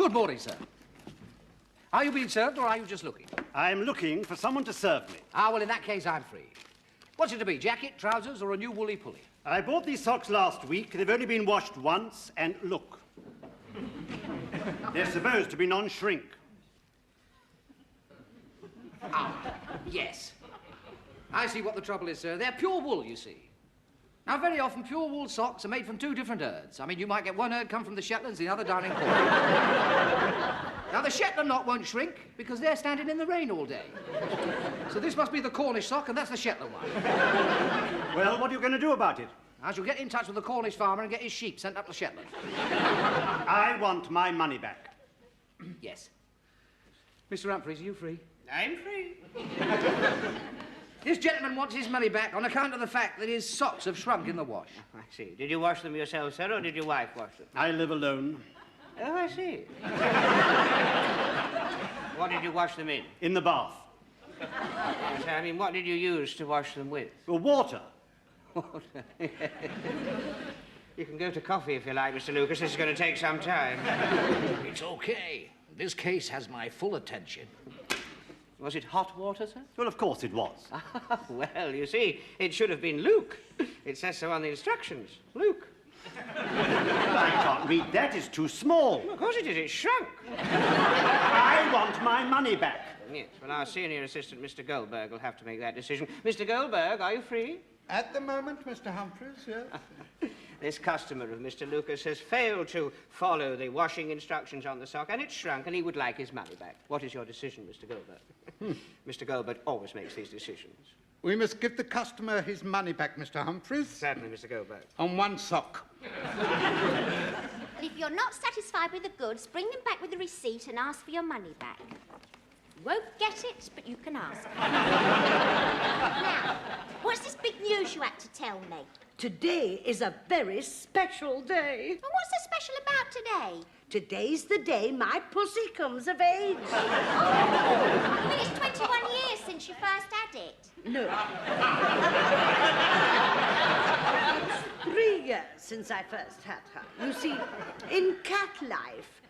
Good morning, sir. Are you being served, or are you just looking? I'm looking for someone to serve me. Ah, well, in that case, I'm free. What's it to be, jacket, trousers, or a new woolly pulley? I bought these socks last week. They've only been washed once, and look. They're supposed to be non-shrink. Ah, yes. I see what the trouble is, sir. They're pure wool, you see. Now, very often, pure wool socks are made from two different herds. I mean, you might get one herd come from the Shetlands, the other down in Cornwall. Now, the Shetland lot won't shrink because they're standing in the rain all day. So this must be the Cornish sock, and that's the Shetland one. Well, what are you going to do about it? I shall get in touch with the Cornish farmer and get his sheep sent up to Shetland. I want my money back. Yes. Mr. Humphries, are you free? I'm free. This gentleman wants his money back on account of the fact that his socks have shrunk in the wash. I see. Did you wash them yourself, sir, or did your wife wash them? I live alone. Oh, I see. What did you wash them in? In the bath. Yes, I mean, what did you use to wash them with? Well, water. Water. You can go to coffee if you like, Mr. Lucas. This is going to take some time. It's okay. This case has my full attention. Was it hot water, sir? Well, of course it was. Well, you see, it should have been Luke. It says so on the instructions. Luke. I can't read that. It's too small. Well, of course it is. It's shrunk. I want my money back. Yes, well, our senior assistant, Mr. Goldberg, will have to make that decision. Mr. Goldberg, are you free? At the moment, Mr. Humphries, yes. This customer of Mr. Lucas has failed to follow the washing instructions on the sock, and it's shrunk, and he would like his money back. What is your decision, Mr. Goldberg? Mr. Goldberg always makes these decisions. We must give the customer his money back, Mr. Humphries. Certainly, Mr. Goldberg. On one sock. And if you're not satisfied with the goods, bring them back with the receipt and ask for your money back. You won't get it, but you can ask. Now, what's this big news you had to tell me? Today is a very special day. And what's so special about today? Today's the day my pussy comes of age. Oh, you mean it's 21 years since you first had it? No. It's 3 years since I first had her. You see, in cat life,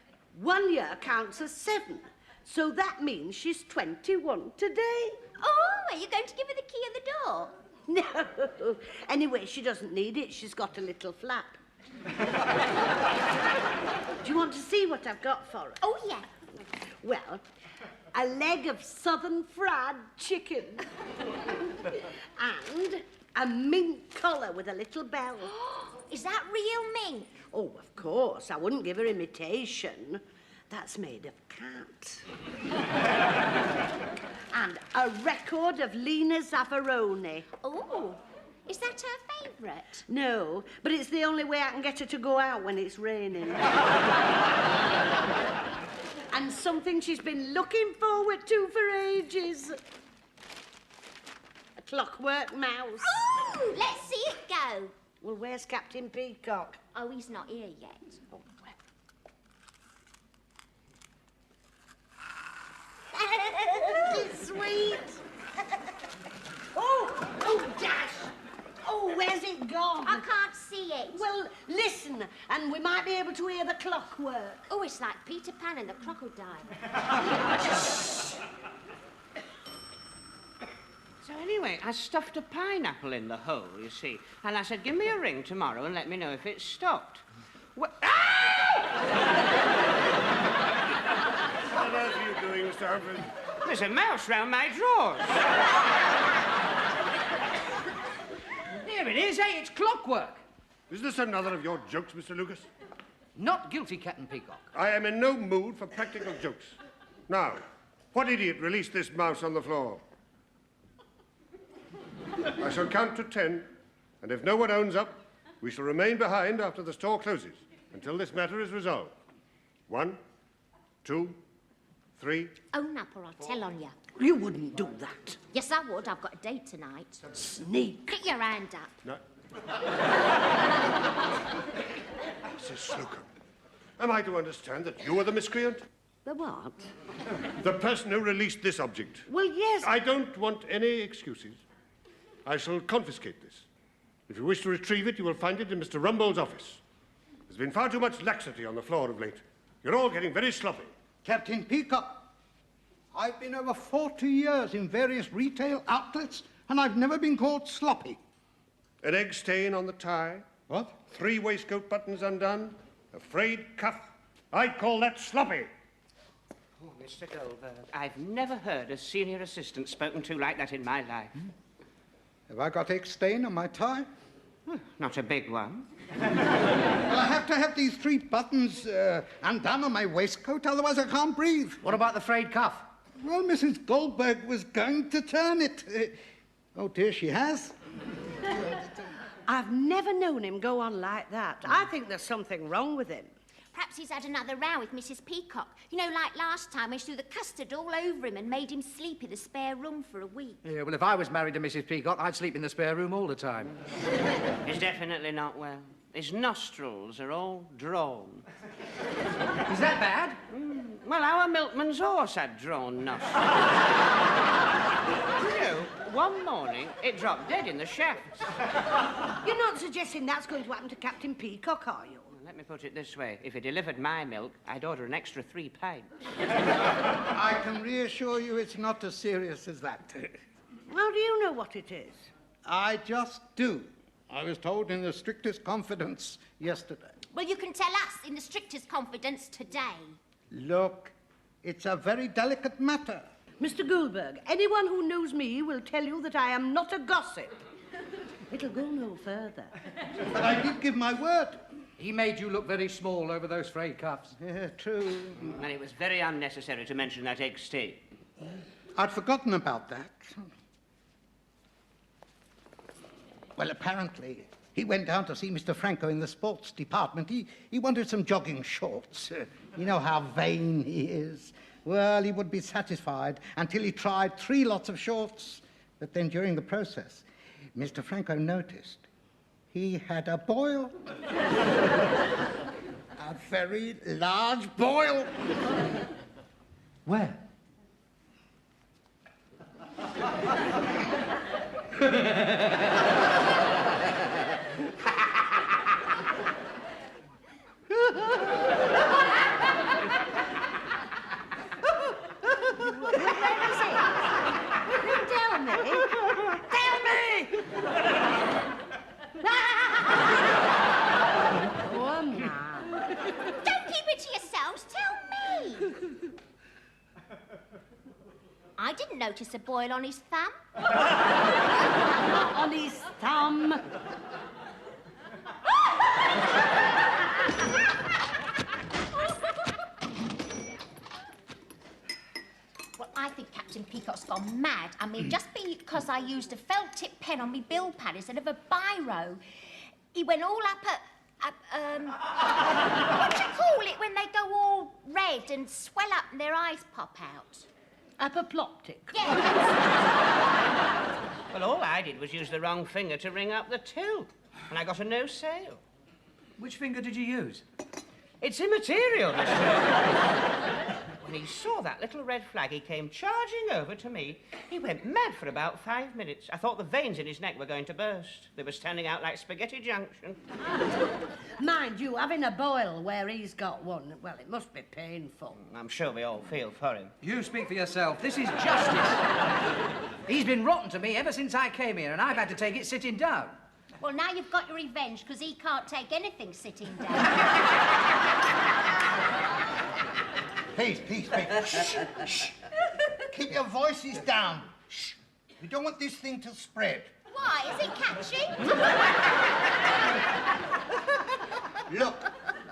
1 year counts as 7. So that means she's 21 today. Oh, are you going to give her the key of the door? No. Anyway, she doesn't need it. She's got a little flap. Do you want to see what I've got for her? Oh, yeah. Well, a leg of southern fried chicken. And a mink collar with a little bell. Is that real mink? Oh, of course. I wouldn't give her imitation. That's made of cat. And a record of Lena Zaffaroni. Oh, is that her favourite? No, but it's the only way I can get her to go out when it's raining. And something she's been looking forward to for ages. A clockwork mouse. Oh, let's see it go. Well, where's Captain Peacock? Oh, he's not here yet. Oh, it's sweet. Oh, dash. Oh, where's it gone? I can't see it. Well, listen, and we might be able to hear the clockwork. Oh, it's like Peter Pan and the crocodile. So anyway, I stuffed a pineapple in the hole, you see, and I said, give me a ring tomorrow and let me know if it's stopped. What on earth are you doing, Mr. Humphries? There's a mouse round my drawers. There it is, eh? It's clockwork. Is this another of your jokes, Mr. Lucas? Not guilty, Captain Peacock. I am in no mood for practical jokes. Now, what idiot released this mouse on the floor? I shall count to 10, and if no one owns up, we shall remain behind after the store closes until this matter is resolved. 1, 2, 3. Own up or I'll tell on you. You wouldn't do that. Yes, I would. I've got a date tonight. Sneak. Get your hand up. No. Mrs. Slocombe, am I to understand that you are the miscreant? The what? The person who released this object. Well, yes. I don't want any excuses. I shall confiscate this. If you wish to retrieve it, you will find it in Mr. Rumble's office. There's been far too much laxity on the floor of late. You're all getting very sloppy. Captain Peacock, I've been over 40 years in various retail outlets, and I've never been called sloppy. An egg stain on the tie, What? 3 waistcoat buttons undone, a frayed cuff. I'd call that sloppy. Oh, Mr. Goldberg, I've never heard a senior assistant spoken to like that in my life. Have I got egg stain on my tie? Not a big one. Well, I have to have these 3 buttons undone on my waistcoat, otherwise I can't breathe. What about the frayed cuff? Well, Mrs. Goldberg was going to turn it. Oh, dear, she has. I've never known him go on like that. I think there's something wrong with him. Perhaps he's had another row with Mrs. Peacock. You know, like last time when she threw the custard all over him and made him sleep in the spare room for a week. Yeah, well, if I was married to Mrs. Peacock, I'd sleep in the spare room all the time. He's definitely not well. His nostrils are all drawn. Is that bad? Well, our milkman's horse had drawn nostrils. You know, one morning it dropped dead in the shafts. You're not suggesting that's going to happen to Captain Peacock, are you? Let me put it this way. If he delivered my milk, I'd order an extra 3 pints. I can reassure you it's not as serious as that. How do you know what it is? I just do. I was told in the strictest confidence yesterday. Well, you can tell us in the strictest confidence today. Look, it's a very delicate matter. Mr. Goldberg, anyone who knows me will tell you that I am not a gossip. It'll go no further. But I did give my word. He made you look very small over those frayed cuffs. Yeah, true. And it was very unnecessary to mention that egg stain. I'd forgotten about that. Well, apparently, he went down to see Mr. Franco in the sports department. He wanted some jogging shorts. You know how vain he is. Well, he would be satisfied until he tried 3 lots of shorts. But then during the process, Mr. Franco noticed he had a boil. A very large boil. Where? Don't keep it to yourselves. Tell me. I didn't notice a boil on his thumb. On his thumb. Well, I think Captain Peacock's gone mad. I mean, just because I used a felt-tip pen on me bill pad instead of a biro, he went all up at what do you call it when they go all red and swell up and their eyes pop out? Apoplectic. Yeah. Well, all I did was use the wrong finger to ring up the till, and I got a no sale. Which finger did you use? It's immaterial, Mr. When he saw that little red flag, he came charging over to me. He went mad for about 5 minutes. I thought the veins in his neck were going to burst. They were standing out like Spaghetti Junction. Mind you, having a boil where he's got one, well, it must be painful. I'm sure we all feel for him. You speak for yourself. This is justice. He's been rotten to me ever since I came here, and I've had to take it sitting down. Well, now you've got your revenge because he can't take anything sitting down. Please, please, please. Shh, shh. Keep your voices down. Shh. We don't want this thing to spread. Why? Is it catchy? Look,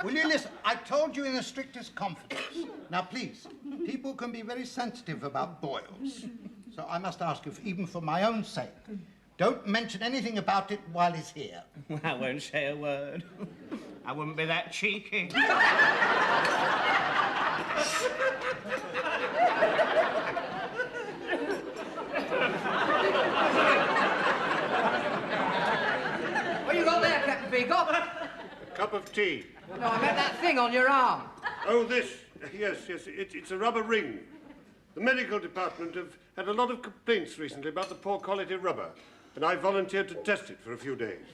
will you listen? I told you in the strictest confidence. Now, please, people can be very sensitive about boils. So I must ask you, even for my own sake, don't mention anything about it while he's here. I won't say a word. I wouldn't be that cheeky. What you got there, Captain Peacock? A cup of tea. No, I meant that thing on your arm. Oh, this. Yes, it's a rubber ring. The medical department have had a lot of complaints recently about the poor quality rubber, and I volunteered to test it for a few days.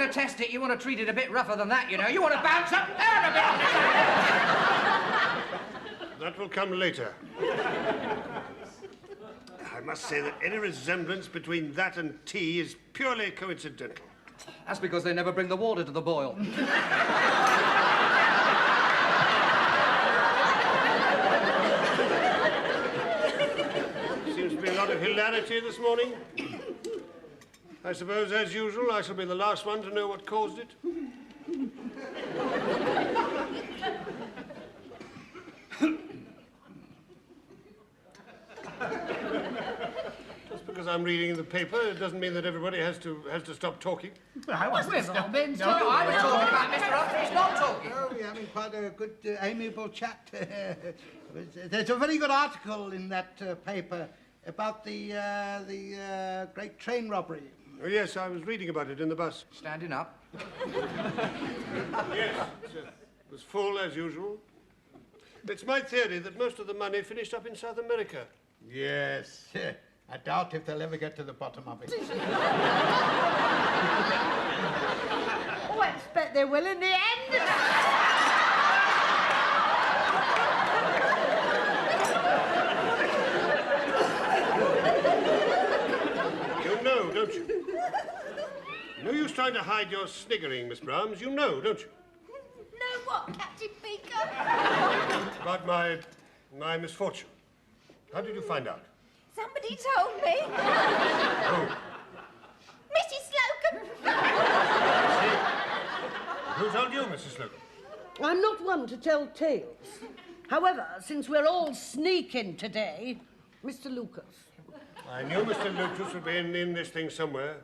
to test it, you want to treat it a bit rougher than that, you know. You want to bounce up down a bit. That will come later. I must say that any resemblance between that and tea is purely coincidental. That's because they never bring the water to the boil. Seems to be a lot of hilarity this morning. I suppose, as usual, I shall be the last one to know what caused it. Just because I'm reading the paper, it doesn't mean that everybody has to stop talking. I was We've all been talking. I was talking about Mr Humphries not talking. Oh, we're having quite a good, amiable chat. There's a very good article in that paper about the great train robbery. Oh, yes, I was reading about it in the bus. Standing up. Yes, it was full as usual. It's my theory that most of the money finished up in South America. Yes. I doubt if they'll ever get to the bottom of it. Oh, I expect they will in the end. You know, don't you? No use trying to hide your sniggering, Miss Brahms. You know, don't you? Know what, Captain Peacock? About my misfortune. How did you find out? Somebody told me. Oh, Mrs Slocombe. who told you, Mrs. Slocombe? I'm not one to tell tales. However, since we're all sneaking today, Mr. Lucas. I knew Mr. Lucas would be in this thing somewhere.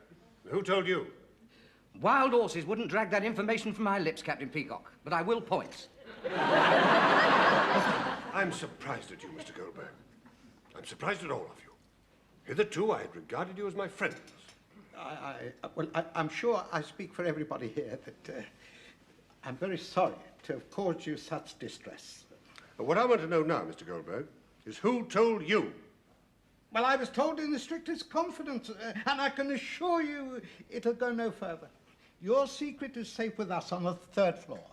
Who told you? Wild horses wouldn't drag that information from my lips, Captain Peacock, but I will point. I'm surprised at you, Mr. Goldberg. I'm surprised at all of you. Hitherto, I had regarded you as my friends. I'm sure I speak for everybody here that I'm very sorry to have caused you such distress. What I want to know now, Mr. Goldberg, is who told you? Well, I was told in the strictest confidence, and I can assure you it'll go no further. Your secret is safe with us on the 3rd floor.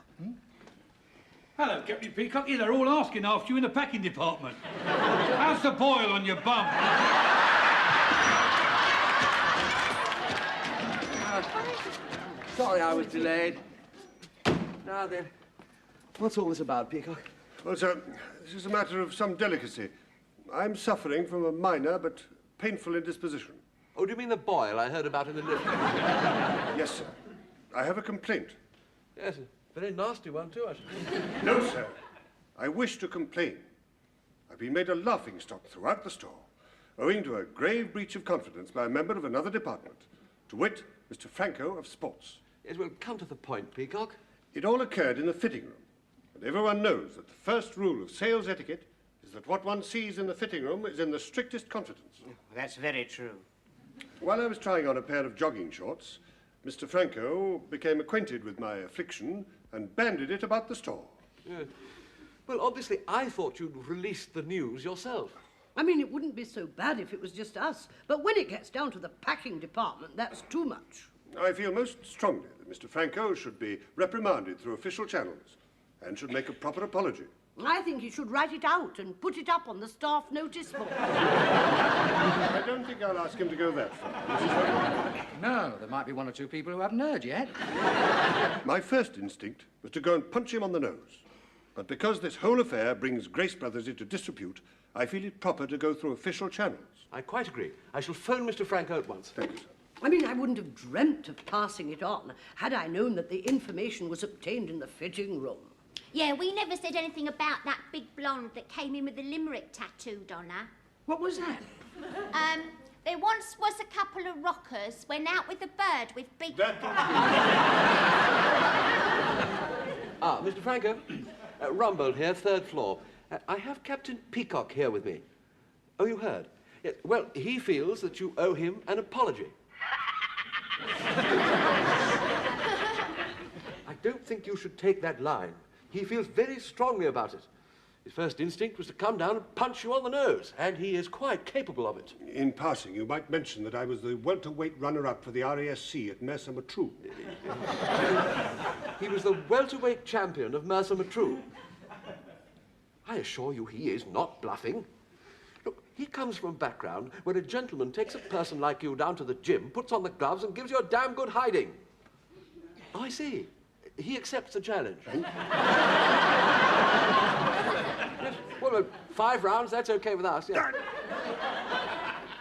Hello, Captain Peacock. Yeah, they're all asking after you in the packing department. How's the boil on your bum? Sorry I was delayed. Now then, what's all this about, Peacock? Well, sir, this is a matter of some delicacy. I'm suffering from a minor but painful indisposition. Oh, do you mean the boil I heard about in the lift? Yes, sir. I have a complaint. Yes, a very nasty one, too, I suppose. No, sir. I wish to complain. I've been made a laughingstock throughout the store, owing to a grave breach of confidence by a member of another department, to wit, Mr. Franco of Sports. Yes, well, come to the point, Peacock. It all occurred in the fitting room, and everyone knows that the first rule of sales etiquette is that what one sees in the fitting room is in the strictest confidence. That's very true. While I was trying on a pair of jogging shorts, Mr. Franco became acquainted with my affliction and bandied it about the store. Yes. Well, obviously, I thought you'd released the news yourself. I mean, it wouldn't be so bad if it was just us, but when it gets down to the packing department, that's too much. I feel most strongly that Mr. Franco should be reprimanded through official channels and should make a proper apology. I think he should write it out and put it up on the staff notice board. I don't think I'll ask him to go that far, Mrs. Franco. No, there might be one or two people who haven't heard yet. My first instinct was to go and punch him on the nose. But because this whole affair brings Grace Brothers into disrepute, I feel it proper to go through official channels. I quite agree. I shall phone Mr. Franco at once. Thank you, sir. I mean, I wouldn't have dreamt of passing it on had I known that the information was obtained in the fitting room. Yeah, we never said anything about that big blonde that came in with the limerick tattooed on her. What was that? There once was a couple of rockers went out with a bird with big... Mr. Franco. Rumbold here, 3rd floor. I have Captain Peacock here with me. Oh, you heard? Yes, well, he feels that you owe him an apology. I don't think you should take that line. He feels very strongly about it. His first instinct was to come down and punch you on the nose, and he is quite capable of it. In passing, you might mention that I was the welterweight runner-up for the RASC at Mercer Matrou. He was the welterweight champion of Mercer Matrou. I assure you he is not bluffing. Look, he comes from a background where a gentleman takes a person like you down to the gym, puts on the gloves, and gives you a damn good hiding. Oh, I see. He accepts the challenge. Yes, well, 5 rounds, that's okay with us, yeah.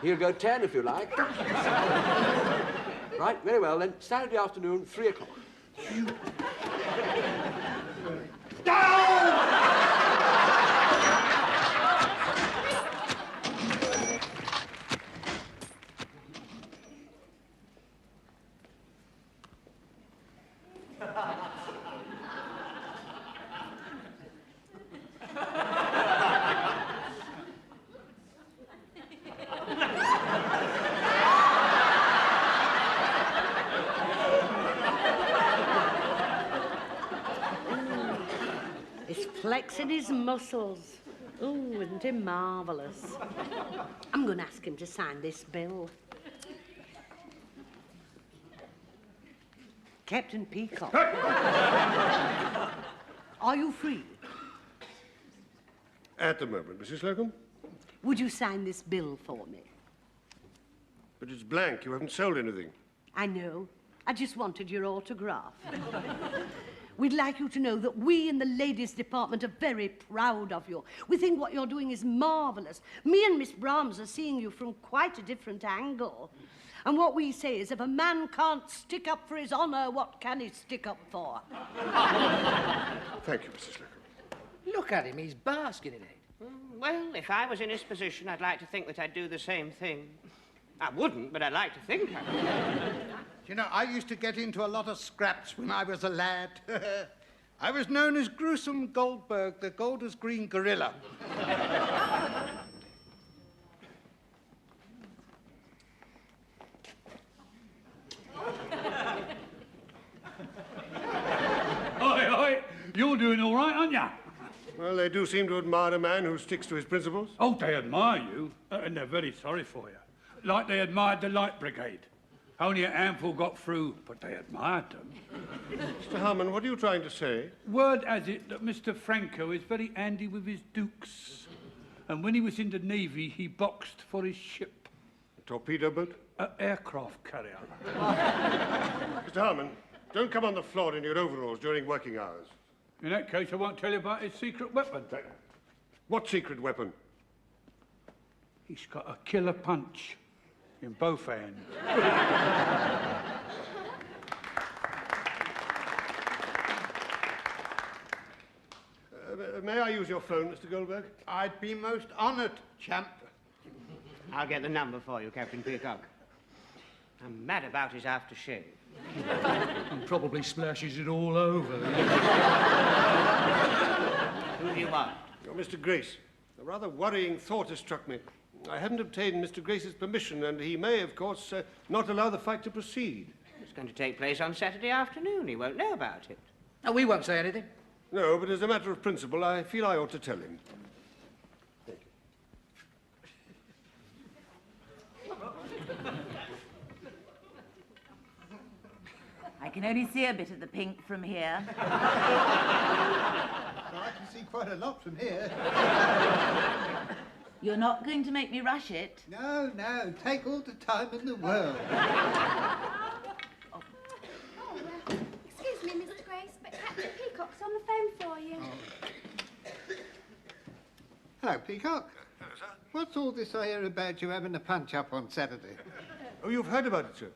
He'll go 10 if you like. Right, very well, then. Saturday afternoon, 3 o'clock. He's flexing his muscles. Oh, isn't he marvellous? I'm going to ask him to sign this bill. Captain Peacock. Are you free? At the moment, Mrs. Slocombe. Would you sign this bill for me? But it's blank. You haven't sold anything. I know. I just wanted your autograph. We'd like you to know that we in the ladies' department are very proud of you. We think what you're doing is marvellous. Me and Miss Brahms are seeing you from quite a different angle. And what we say is, if a man can't stick up for his honour, what can he stick up for? Thank you, Mrs. Slocombe. Look at him, he's basking in it. Well, if I was in his position, I'd like to think that I'd do the same thing. I wouldn't, but I'd like to think I would. You know, I used to get into a lot of scraps when I was a lad. I was known as Gruesome Goldberg, the Golders Green Gorilla. Oi, you're doing all right, aren't you? Well, they do seem to admire a man who sticks to his principles. Oh, they admire you, and they're very sorry for you. Like they admired the Light Brigade. Only a handful got through, but they admired them. Mr. Harmon, what are you trying to say? Word has it that Mr. Franco is very handy with his dukes. And when he was in the Navy, he boxed for his ship. A torpedo boat? An aircraft carrier. Mr. Harmon, don't come on the floor in your overalls during working hours. In that case, I won't tell you about his secret weapon. What secret weapon? He's got a killer punch in both hands. May I use your phone, Mr. Goldberg? I'd be most honoured, champ. I'll get the number for you, Captain Peacock. I'm mad about his aftershave. He probably splashes it all over. Who do you want? Oh, Mr. Grace, a rather worrying thought has struck me. I haven't obtained Mr. Grace's permission, and he may, of course, not allow the fight to proceed. It's going to take place on Saturday afternoon. He won't know about it. Oh, we won't say anything. No, but as a matter of principle, I feel I ought to tell him. Thank you. I can only see a bit of the pink from here. I can see quite a lot from here. You're not going to make me rush it? No, no, take all the time in the world. Excuse me, Mr. Grace, but Captain Peacock's on the phone for you. Hello, Peacock. Hello, sir. What's all this I hear about you having a punch-up on Saturday? Oh, you've heard about it, sir?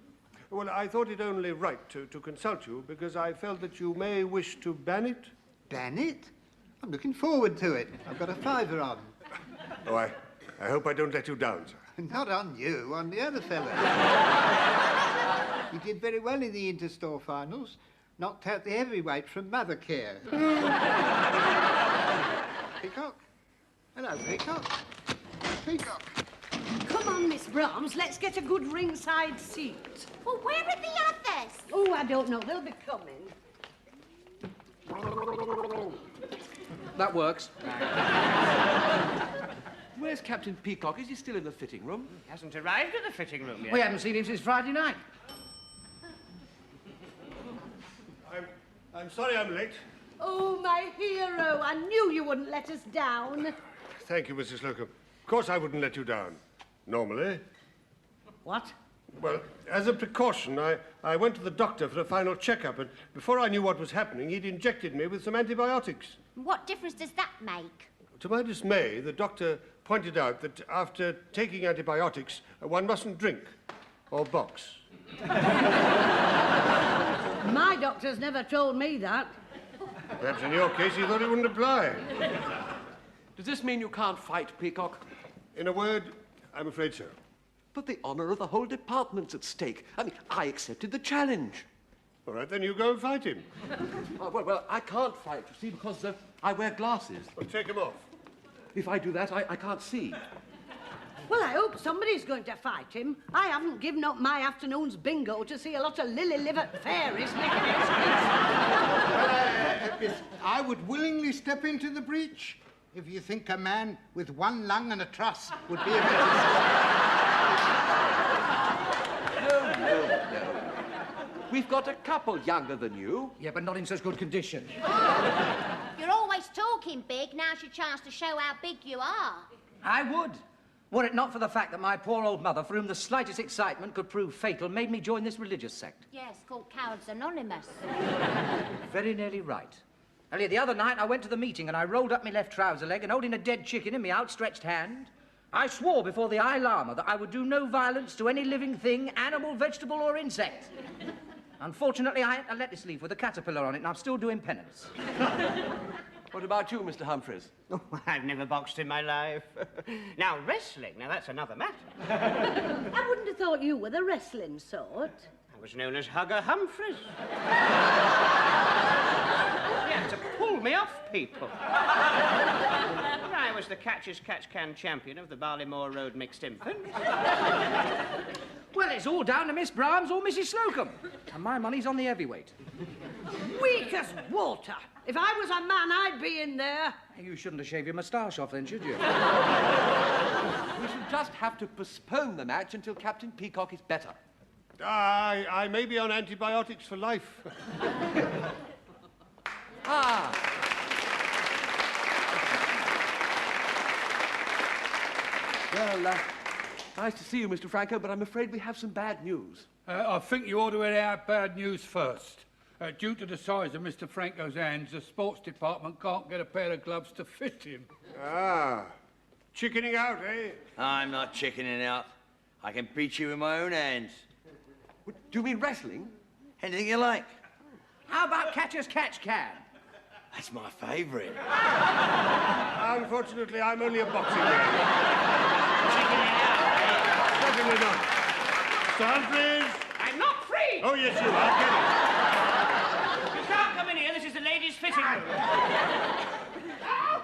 Well, I thought it only right to consult you because I felt that you may wish to ban it. Ban it? I'm looking forward to it. I've got a fiver on. Oh, I hope I don't let you down, sir. Not on you, on the other fella. He did very well in the inter-store finals. Knocked out the heavyweight from Mothercare. Peacock? Hello, Peacock. Peacock. Come on, Miss Brahms, let's get a good ringside seat. Well, where are the others? Oh, I don't know. They'll be coming. that works. Where's Captain Peacock? Is he still in the fitting room? He hasn't arrived at the fitting room yet. We haven't seen him since Friday night. I'm sorry I'm late. Oh, my hero. I knew you wouldn't let us down. Thank you, Mrs. Slocombe. Of course I wouldn't let you down. Normally. What? Well, as a precaution, I went to the doctor for a final checkup, and before I knew what was happening, he'd injected me with some antibiotics. What difference does that make? To my dismay, the doctor pointed out that after taking antibiotics, one mustn't drink or box. My doctor's never told me that. Perhaps in your case he thought it wouldn't apply. Does this mean you can't fight, Peacock? In a word, I'm afraid so. But the honour of the whole department's at stake. I mean, I accepted the challenge. All right, then you go and fight him. Well, I can't fight, you see, because I wear glasses. Well, take them off. If I do that, I can't see. Well, I hope somebody's going to fight him. I haven't given up my afternoon's bingo to see a lot of lily-livered fairies licking his Well, I would willingly step into the breach if you think a man with one lung and a truss would be a bit... No. We've got a couple younger than you. Yeah, but not in such good condition. You're always talking big. Now's your chance to show how big you are. I would. Were it not for the fact that my poor old mother, for whom the slightest excitement could prove fatal, made me join this religious sect. Yes, called Cowards Anonymous. Very nearly right. Only the other night I went to the meeting and I rolled up my left trouser leg and holding a dead chicken in my outstretched hand, I swore before the Eye Lama that I would do no violence to any living thing, animal, vegetable or insect. Unfortunately, I had a lettuce leaf with a caterpillar on it and I'm still doing penance. What about you, Mr. Humphries? Oh, I've never boxed in my life. Now, wrestling, now that's another matter. I wouldn't have thought you were the wrestling sort. I was known as Hugger Humphries. You had to pull me off people. I was the catch-as-catch-can champion of the Barlymore Road Mixed Infants. Well, it's all down to Miss Brahms or Mrs. Slocombe. And my money's on the heavyweight. Weak as water. If I was a man, I'd be in there. You shouldn't have shaved your moustache off then, should you? We should just have to postpone the match until Captain Peacock is better. I may be on antibiotics for life. Well, nice to see you, Mr. Franco, but I'm afraid we have some bad news. I think you ought to hear our bad news first. Due to the size of Mr. Franco's hands, the sports department can't get a pair of gloves to fit him. Chickening out, eh? I'm not chickening out. I can beat you with my own hands. Do you mean wrestling? Anything you like. How about catch-as-catch-can? That's my favourite. Unfortunately, I'm only a boxing man. Chickening out, Certainly not. Mr. Humphries? I'm not free! Oh, yes, you are. Get it. You can't come in here. This is the ladies' fitting room. No,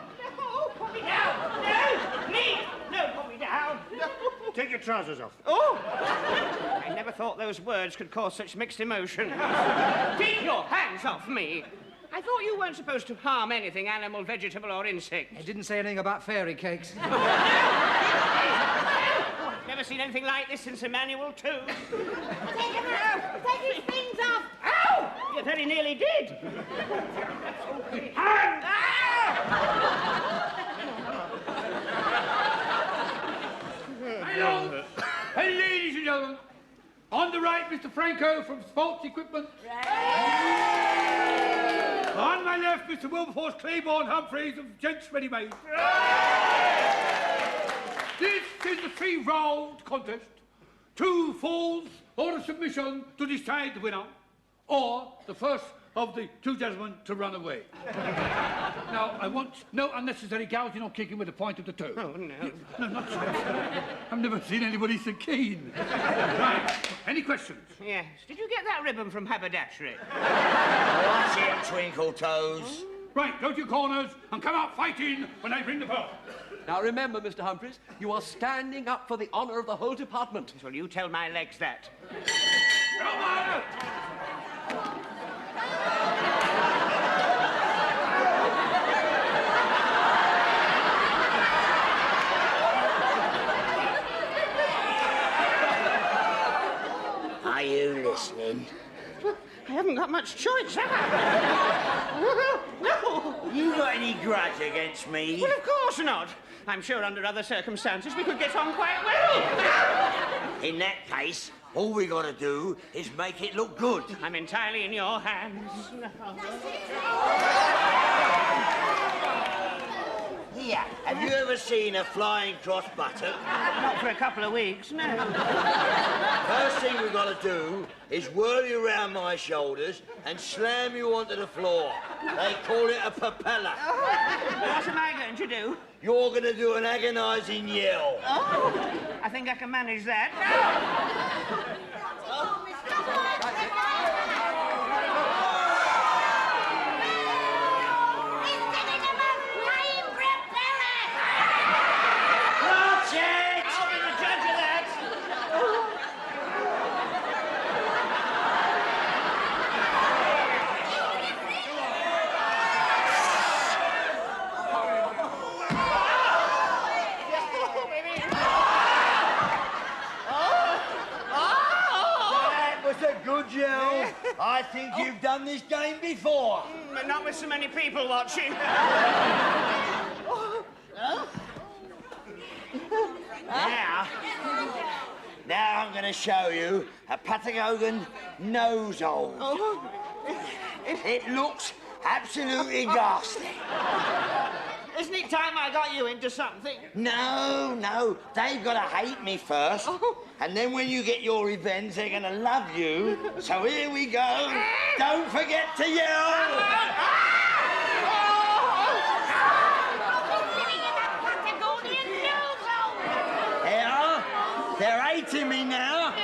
put me down. No, please. No, put me down. No. Take your trousers off. Oh! I never thought those words could cause such mixed emotions. Keep your hands off me. I thought you weren't supposed to harm anything, animal, vegetable, or insect. I didn't say anything about fairy cakes. Never seen anything like this since Emmanuel II. Take him out! Take his things off! Ow! You very nearly did. Hands! Hello! Hey, ladies and gentlemen. On the right, Mr. Franco from Sports Equipment. On my left, Mr. Wilberforce Claiborne Humphries of Gents Ready Made. This is the 3-round contest. 2 falls or a submission to decide the winner, or the first of the 2 gentlemen to run away. Now, I want no unnecessary gouging or kicking with the point of the toe. Oh, no. No, not so. I've never seen anybody so keen. Right. Any questions? Yes. Did you get that ribbon from haberdashery? Watch it, Twinkle Toes. Right, go to your corners and come out fighting when I bring the bell. Now, remember, Mr. Humphries, you are standing up for the honour of the whole department. Well, you tell my legs that. Come on! got much choice, have I? No. You got any grudge against me? Well, of course not. I'm sure under other circumstances we could get on quite well. In that case, all we got to do is make it look good. I'm entirely in your hands. Here, have you ever seen a flying cross buttock? Not for a couple of weeks, no. First thing we've got to do is whirl you around my shoulders and slam you onto the floor. They call it a propeller. What am I going to do? You're going to do an agonising yell. Oh, I think I can manage that. I think you've done this game before. But not with so many people watching. Now I'm going to show you a Patagogan nose hole. Oh. It looks absolutely ghastly. Isn't it time I got you into something? No. They've got to hate me first. And then when you get your revenge, they're going to love you. So here we go. Don't forget to yell. They're hating me now.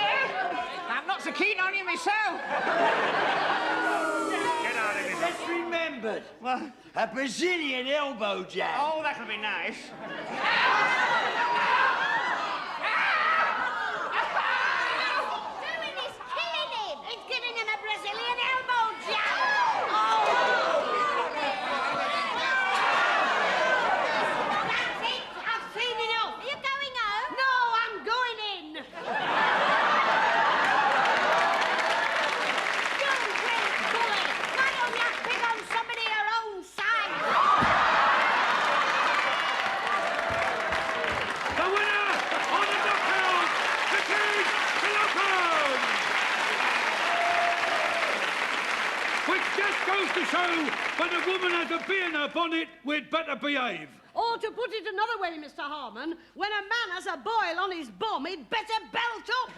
I'm not so keen on you myself. Get out of here. Just remembered. What? A Brazilian elbow jab. Oh, that'll be nice. Doing is killing him. It's giving him a Brazilian elbow jab. That's it. I've seen enough. Are you going home? No, I'm going in. You great bully. Why don't you pick on somebody your own size? The winner on the knockout, the King Slocombe! Which just goes to show when a woman has a bee in her bonnet, we'd better behave. Or to put it another way, Mr. Harmon, when a man has a boil on his bum, he'd better belt up.